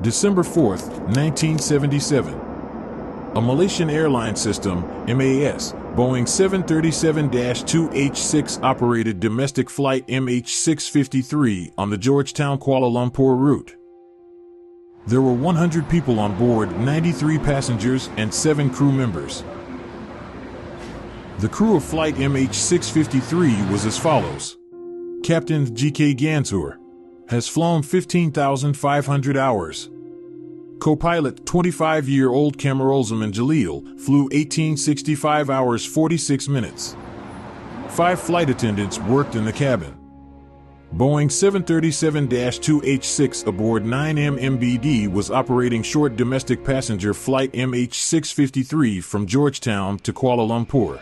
December 4th, 1977. A Malaysian airline system, MAS, Boeing 737-2H6 operated domestic flight MH653 on the Georgetown-Kuala Lumpur route. There were 100 people on board, 93 passengers, and 7 crew members. The crew of flight MH653 was as follows. Captain G.K. Gansur has flown 15,500 hours. Co-pilot 25-year-old Camarolzaman Jalil flew 1865 hours 46 minutes. 5 flight attendants worked in the cabin. Boeing 737-2H6 aboard 9M was operating short domestic passenger flight MH653 from Georgetown to Kuala Lumpur.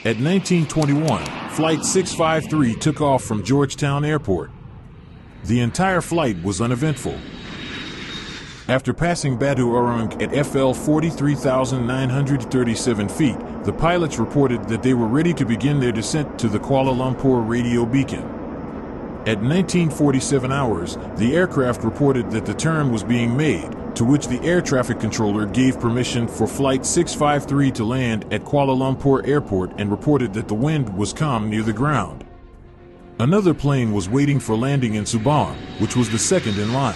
At 1921, Flight 653 took off from Georgetown Airport. The entire flight was uneventful. After passing Batu Arung at FL 43,937 feet, the pilots reported that they were ready to begin their descent to the Kuala Lumpur radio beacon. At 1947 hours, the aircraft reported that the turn was being made, to which the air traffic controller gave permission for Flight 653 to land at Kuala Lumpur Airport and reported that the wind was calm near the ground. Another plane was waiting for landing in Subang, which was the second in line.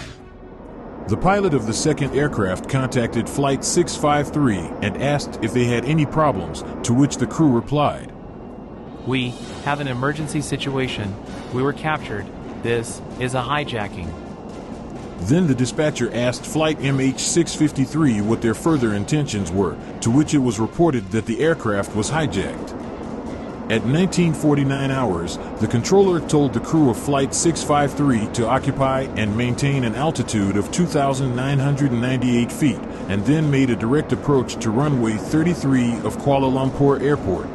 The pilot of the second aircraft contacted Flight 653 and asked if they had any problems, to which the crew replied, "We have an emergency situation. We were captured. This is a hijacking." Then the dispatcher asked Flight MH653 what their further intentions were, to which it was reported that the aircraft was hijacked. At 1949 hours, the controller told the crew of Flight 653 to occupy and maintain an altitude of 2,998 feet, and then made a direct approach to runway 33 of Kuala Lumpur Airport.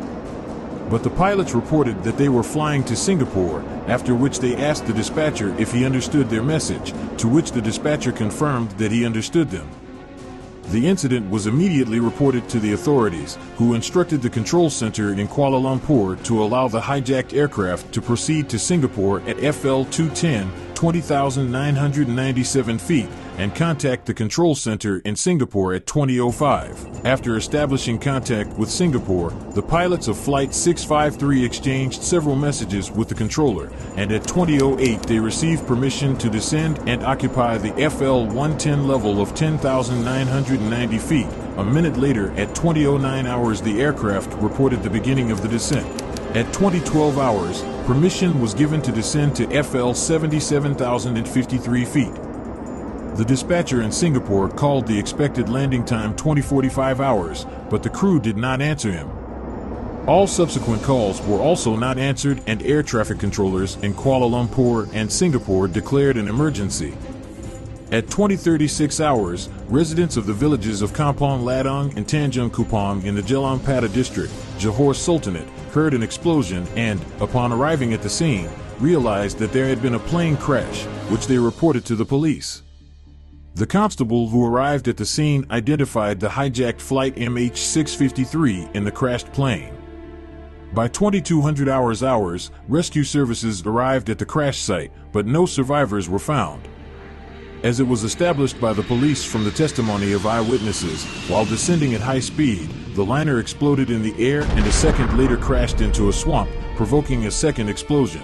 But the pilots reported that they were flying to Singapore, after which they asked the dispatcher if he understood their message, to which the dispatcher confirmed that he understood them. The incident was immediately reported to the authorities, who instructed the control center in Kuala Lumpur to allow the hijacked aircraft to proceed to Singapore at FL 210, 20,997 feet, and contact the control center in Singapore at 20:05. After establishing contact with Singapore, the pilots of Flight 653 exchanged several messages with the controller, and at 20:08 they received permission to descend and occupy the FL 110 level of 10,990 feet. A minute later, at 20:09 hours, the aircraft reported the beginning of the descent. At 20:12 hours, permission was given to descend to FL 77,053 feet. The dispatcher in Singapore called the expected landing time 20:45 hours, but the crew did not answer him. All subsequent calls were also not answered, and air traffic controllers in Kuala Lumpur and Singapore declared an emergency. At 20:36 hours, residents of the villages of Kampong Ladang and Tanjung Kupang in the Jelam Pada district, Johor Sultanate, heard an explosion and, upon arriving at the scene, realized that there had been a plane crash, which they reported to the police. The constable who arrived at the scene identified the hijacked Flight MH653 in the crashed plane. By 2200 hours, rescue services arrived at the crash site, but no survivors were found. As it was established by the police from the testimony of eyewitnesses, while descending at high speed, the liner exploded in the air and a second later crashed into a swamp, provoking a second explosion.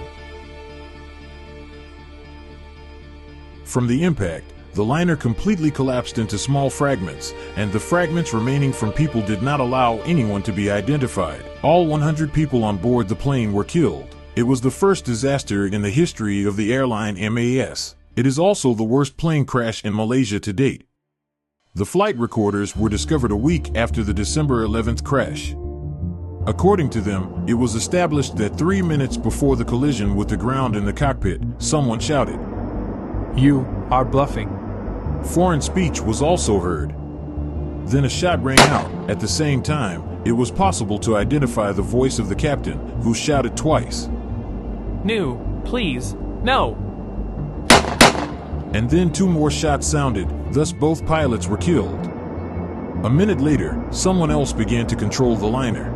From the impact, the liner completely collapsed into small fragments, and the fragments remaining from people did not allow anyone to be identified. All 100 people on board the plane were killed. It was the first disaster in the history of the airline MAS. It is also the worst plane crash in Malaysia to date. The flight recorders were discovered a week after the December 11th crash. According to them, it was established that 3 minutes before the collision with the ground in the cockpit, someone shouted, "You are bluffing." Foreign speech was also heard. Then a shot rang out. At the same time, it was possible to identify the voice of the captain, who shouted twice, "No, please, no." And then 2 more shots sounded, thus both pilots were killed. A minute later, someone else began to control the liner.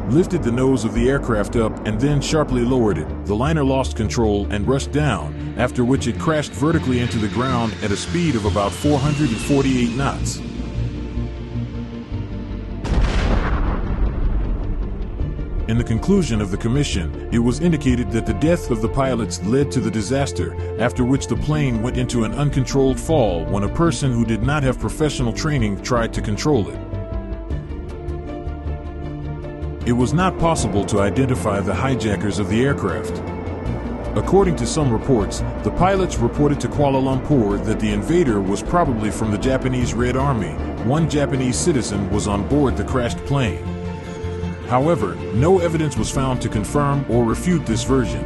lifted the nose of the aircraft up and then sharply lowered it. The liner lost control and rushed down, after which it crashed vertically into the ground at a speed of about 448 knots. In the conclusion of the commission, it was indicated that the death of the pilots led to the disaster, after which the plane went into an uncontrolled fall when a person who did not have professional training tried to control it. It was not possible to identify the hijackers of the aircraft. According to some reports, the pilots reported to Kuala Lumpur that the invader was probably from the Japanese Red Army. One Japanese citizen was on board the crashed plane. However, no evidence was found to confirm or refute this version.